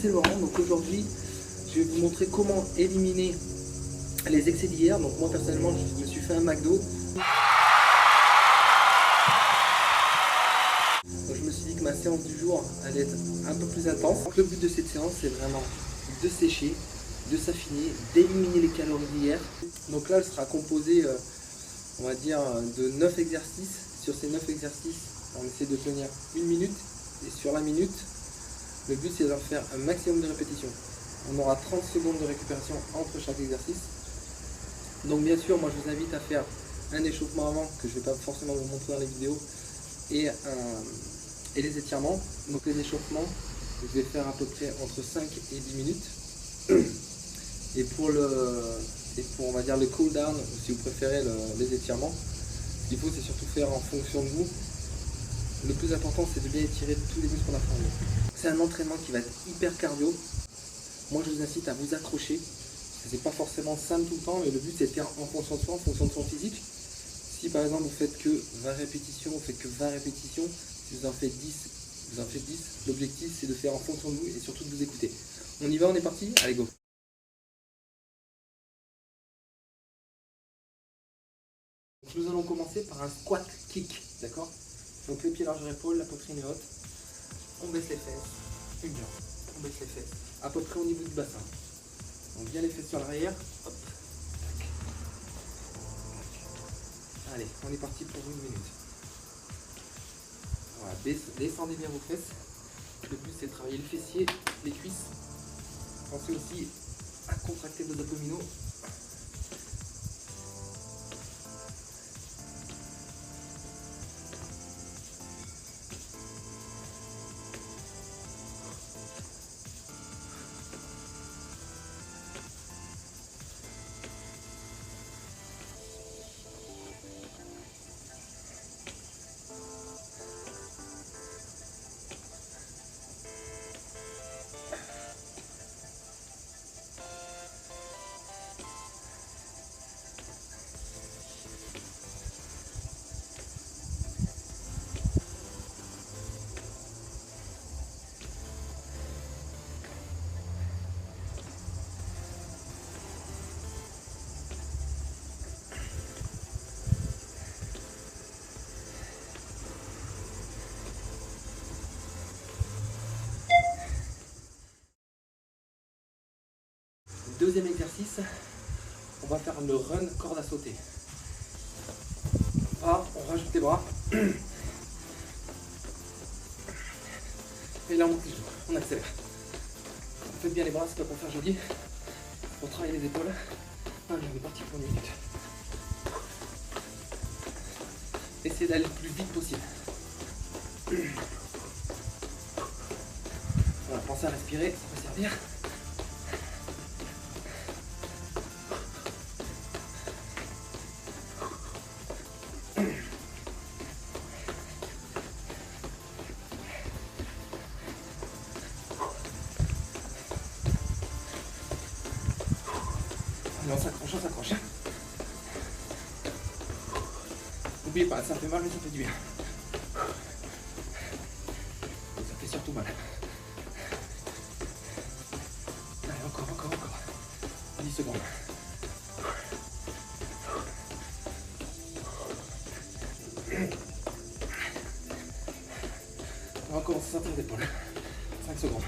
c'est Laurent. Donc aujourd'hui, je vais vous montrer comment éliminer les excès d'hier. Donc moi personnellement, je me suis fait un McDo. Donc je me suis dit que ma séance du jour allait être un peu plus intense. Donc le but de cette séance, c'est vraiment de sécher, de s'affiner, d'éliminer les calories d'hier. Donc là, elle sera composée, on va dire, de 9 exercices. Sur ces 9 exercices, on essaie de tenir 1 minute. Et sur la minute, le but c'est de faire un maximum de répétitions. On aura 30 secondes de récupération entre chaque exercice. Donc bien sûr, moi je vous invite à faire un échauffement avant, que je ne vais pas forcément vous montrer dans les vidéos, et les étirements. Donc les échauffements, je vais faire à peu près entre 5 et 10 minutes. Et pour on va dire le cool down, ou si vous préférez les étirements, ce qu'il faut c'est surtout faire en fonction de vous. Le plus important c'est de bien étirer tous les muscles qu'on a formés. C'est un entraînement qui va être hyper cardio. Moi je vous incite à vous accrocher. C'est pas forcément simple tout le temps, mais le but c'est de faire en fonction de soi, en fonction de son physique. Si par exemple vous faites que 20 répétitions, vous faites que 20 répétitions, si vous en faites 10, vous en faites 10. L'objectif c'est de faire en fonction de vous et surtout de vous écouter. On y va, on est parti? Allez go! Nous allons commencer par un squat kick, d'accord? Donc les pieds largeur épaule, la poitrine est haute. On baisse les fesses, une jambe. On baisse les fesses, à peu près au niveau du bassin. Donc bien les fesses sur l'arrière. Hop. Tac. Allez, on est parti pour 1 minute. Voilà, descendez bien vos fesses. Le but c'est de travailler le fessier, les cuisses. Pensez aussi à contracter vos abdominaux. Deuxième exercice, on va faire le run corde à sauter. Bras, on rajoute les bras. Et là on monte les genoux, on accélère. Faites bien les bras, c'est pas pour faire joli. Pour travailler les épaules. Allez, on est parti pour 1 minute. Essayez d'aller le plus vite possible. Voilà, pensez à respirer, ça peut servir. Allez, on s'accroche, on s'accroche. N'oubliez pas, ça fait mal mais ça fait du bien. Ça fait surtout mal. Allez, encore. 10 secondes. On va commencer à sortir les épaules. 5 secondes.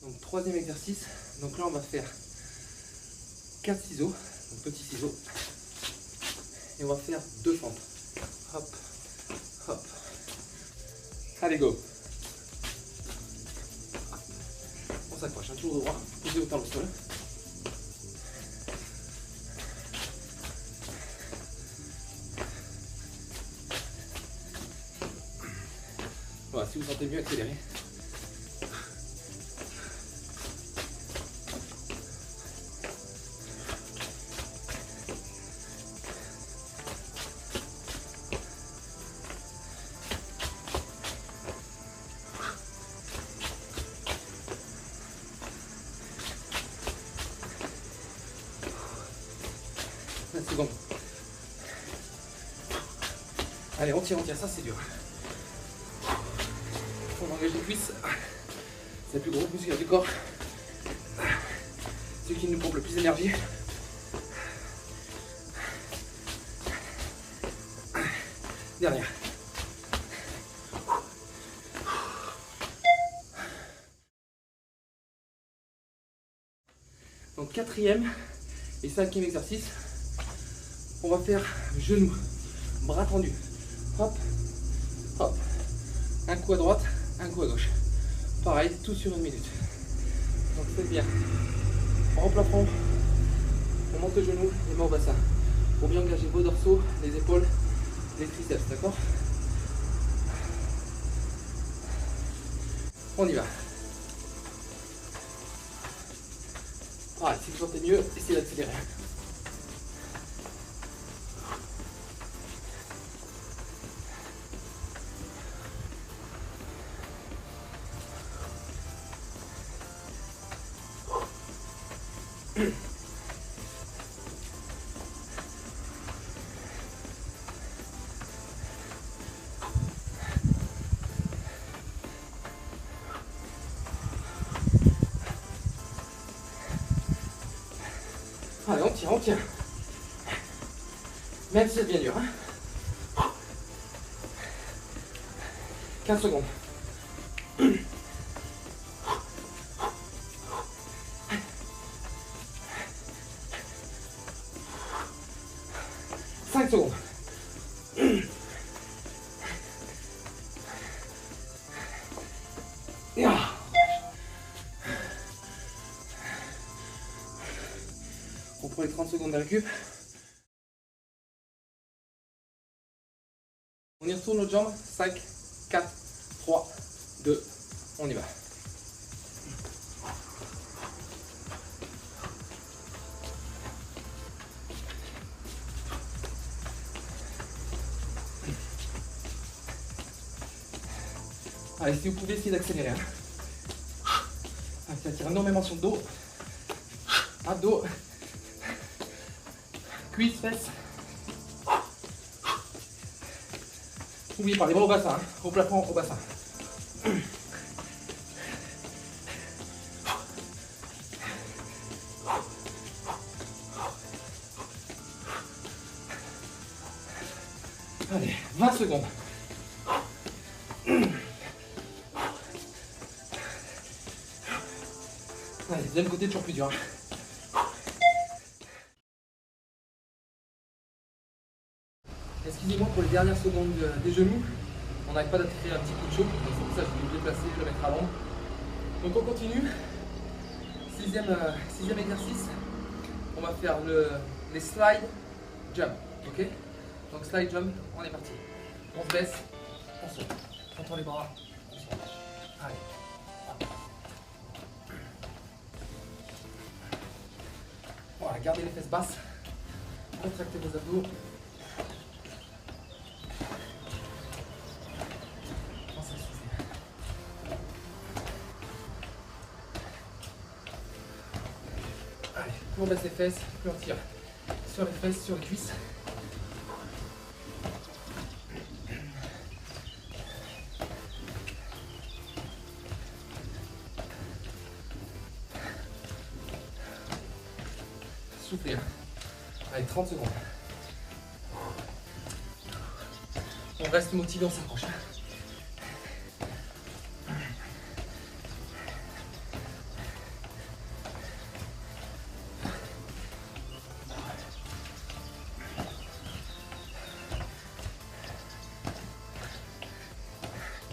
Donc troisième exercice, donc là on va faire 4 ciseaux, donc petits ciseaux, et on va faire 2 fentes. Hop, hop. Allez go. On s'accroche, toujours droit, posez autant le sol. Voilà, si vous sentez mieux, accélérez. Allez, on tire, ça c'est dur. On engage les cuisses. C'est le plus gros muscle du corps. Ce qui nous pompe le plus d'énergie. Dernière. Donc quatrième et cinquième exercice, on va faire genoux, bras tendus. Hop, hop. Un coup à droite, un coup à gauche. Pareil, tout sur 1 minute. Donc faites bien. En plafond, on monte le genou, les mains au bassin. Pour bien engager vos dorsaux, les épaules, les triceps, d'accord? On y va. Voilà, si vous sentez mieux, essayez d'accélérer. Allez, on tient. Même si c'est bien dur. Hein. 15 secondes. 5 secondes. On prend les 30 secondes de récup. On y retourne nos jambes. 5, 4, 3, 2, on y va. Allez, si vous pouvez, essayer d'accélérer. Hein. Ça tire énormément sur le dos. Abdos. Cuisses, fesses. N'oubliez pas, les bras au bassin, hein. Au plafond, au bassin. Allez, 20 secondes. Allez, deuxième côté, toujours plus dur. Excusez-moi pour les dernières secondes des genoux. On n'arrête pas d'attirer un petit coup de chaud. Donc c'est pour ça que je vais le déplacer, je vais le mettre à l'ombre. Donc on continue. Sixième exercice. On va faire les slide jump. Ok? Donc slide jump, on est parti. On se baisse, on saute. On tend les bras, on se relâche. Allez. Voilà, gardez les fesses basses. Contractez vos abdos. Allez, plus on baisse les fesses, plus on tire sur les fesses, sur les cuisses. Soufflez. Allez, 30 secondes. On reste motivé, on s'approche.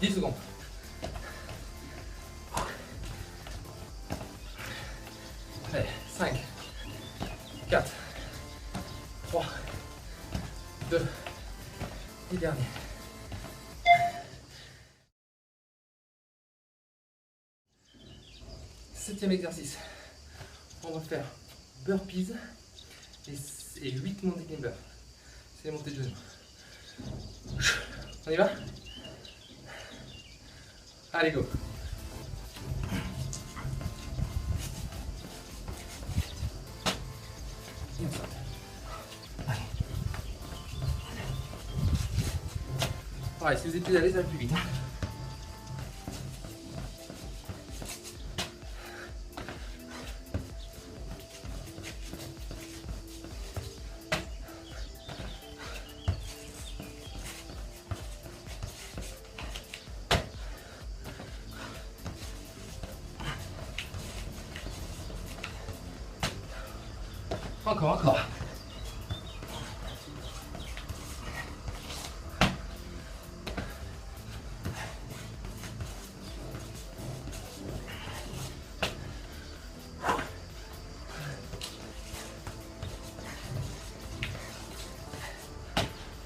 « 10 secondes. Allez, 5, 4, 3, 2, et dernier. Septième exercice. On va faire burpees et 8 montées climber. C'est les montées de genoux. On y va? Allez, go! Allez. Pareil, si vous êtes plus à l'aise, ça va plus vite. Encore.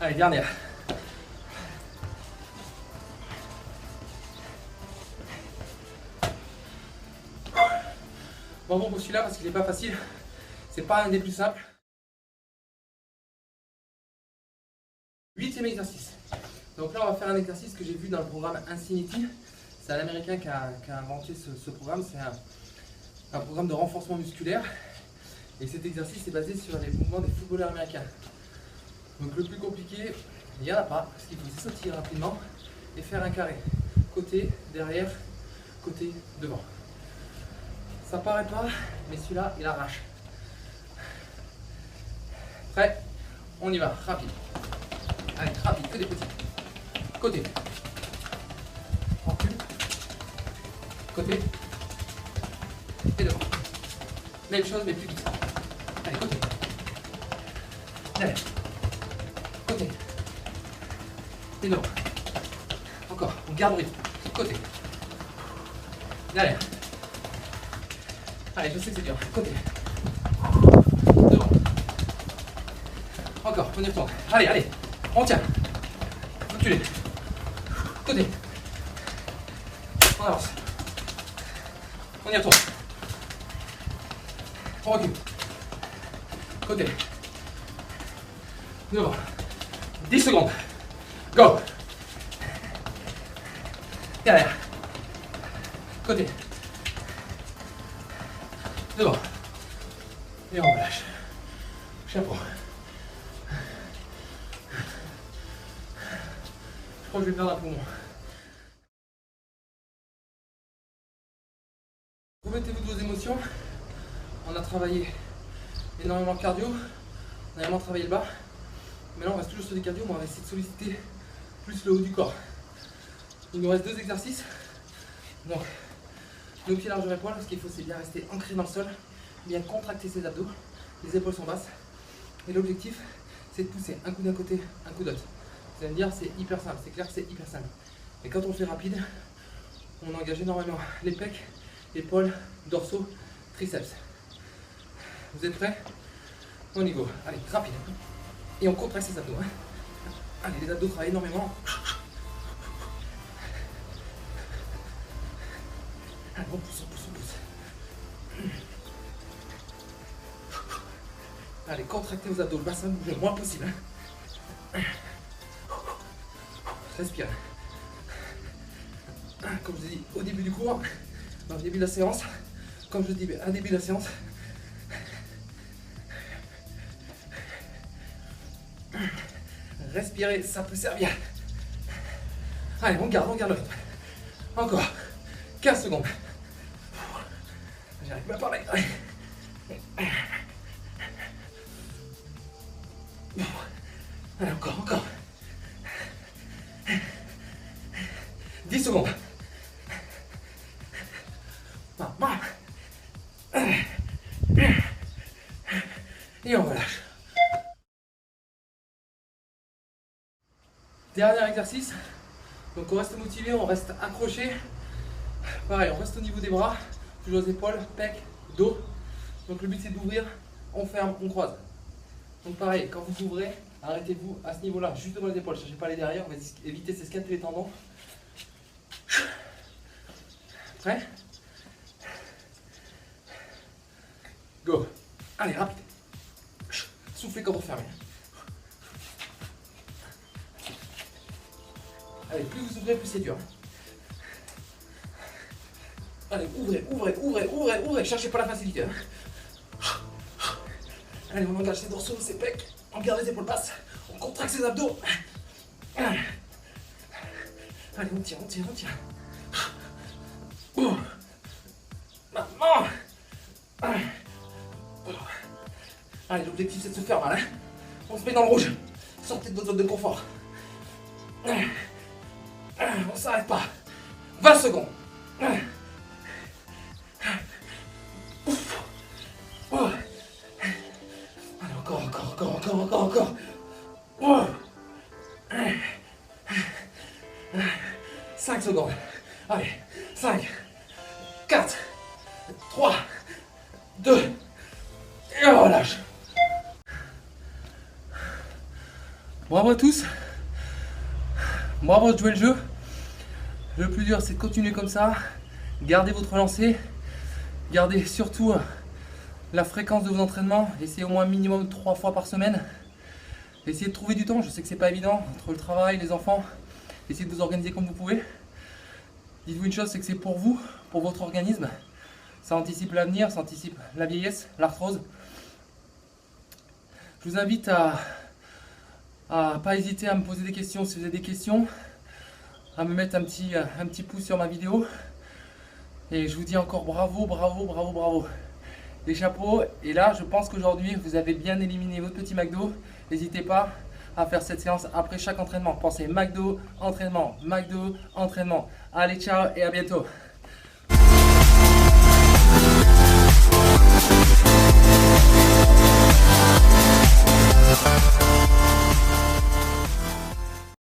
Allez, dernière. Bon pour celui-là parce qu'il n'est pas facile. C'est pas un des plus simples. 8e exercice. Donc là, on va faire un exercice que j'ai vu dans le programme Infinity. C'est un Américain qui a inventé ce programme. C'est un programme de renforcement musculaire. Et cet exercice est basé sur les mouvements des footballeurs américains. Donc le plus compliqué, il n'y en a pas, parce qu'il faut sauter rapidement et faire un carré. Côté, derrière, côté, devant. Ça paraît pas, mais celui-là, il arrache. Prêt? On y va, rapide. Allez, rapide, que des petits. Côté. Recule. Côté. Et devant. Même chose, mais plus vite. Allez, côté. Derrière. Côté. Et devant. Encore, on garde le rythme. Côté. Derrière. Allez, je sais que c'est dur. Côté. Devant. Encore, on y retourne. Allez, on tient. Reculez. Côté. On avance. On y retourne. On recule. Côté. Devant. 10 secondes. Go. Derrière. Côté. Devant. Et on relâche. Chapeau. Je crois que je vais perdre un poumon. Remettez-vous de vos émotions. On a travaillé énormément de cardio. On a énormément travaillé le bas. Maintenant on reste toujours sur des cardio, mais on va essayer de solliciter plus le haut du corps. Il nous reste 2 exercices. Donc, nos pieds largeur épaule, ce qu'il faut c'est bien rester ancré dans le sol, bien contracter ses abdos, les épaules sont basses. Et l'objectif c'est de pousser un coup d'un côté, un coup d'autre. Vous allez me dire c'est hyper simple, c'est clair que c'est hyper simple. Mais quand on fait rapide, on engage énormément les pecs, épaules, dorsaux, triceps. Vous êtes prêts? On y go. Allez, rapide. Et on contracte ses abdos. Allez, les abdos travaillent énormément. Allez, on pousse. Allez, contractez vos abdos, le bassin bouge le moins possible. Respire. Comme je vous dis au début du cours, au début de la séance, comme je dis à début de la séance, respirer, ça peut servir. Allez, on garde le rythme. Encore 15 secondes. J'arrive pas à parler. Allez, encore. 10 secondes. Et on relâche. Dernier exercice. Donc on reste motivé, on reste accroché. Pareil, on reste au niveau des bras, toujours les épaules, pecs, dos. Donc le but c'est d'ouvrir, on ferme, on croise. Donc pareil, quand vous ouvrez, arrêtez-vous à ce niveau-là, juste devant les épaules. Ne cherchez pas les derrière, on va éviter de s'escalader les tendons. Prêt? Go. Allez, rapide. Soufflez quand vous fermez. Allez, plus vous ouvrez, plus c'est dur. Allez, ouvrez. Cherchez pas la facilité. Allez, on engage ses dorsaux, ses pecs. On garde les épaules basses. On contracte ses abdos. Allez, on tire, on tire, on tire. Oh. Maintenant. Allez, l'objectif c'est de se faire mal. Hein. On se met dans le rouge. Sortez de votre zone de confort. On s'arrête pas. 20 secondes. Allez, encore. 5 secondes. Allez, 5, 4, 3, 2, et on relâche. Bravo à tous. Bravo de jouer le jeu. Le plus dur, c'est de continuer comme ça. Gardez votre lancée. Gardez surtout la fréquence de vos entraînements. Essayez au moins minimum 3 fois par semaine. Essayez de trouver du temps. Je sais que c'est pas évident entre le travail, les enfants. Essayez de vous organiser comme vous pouvez. Dites-vous une chose, c'est que c'est pour vous, pour votre organisme. Ça anticipe l'avenir, ça anticipe la vieillesse, l'arthrose. Je vous invite à pas hésiter à me poser des questions si vous avez des questions, à me mettre un petit pouce sur ma vidéo. Et je vous dis encore bravo. Les chapeaux. Et là, je pense qu'aujourd'hui, vous avez bien éliminé votre petit McDo. N'hésitez pas à faire cette séance après chaque entraînement. Pensez McDo, entraînement. Allez, ciao et à bientôt.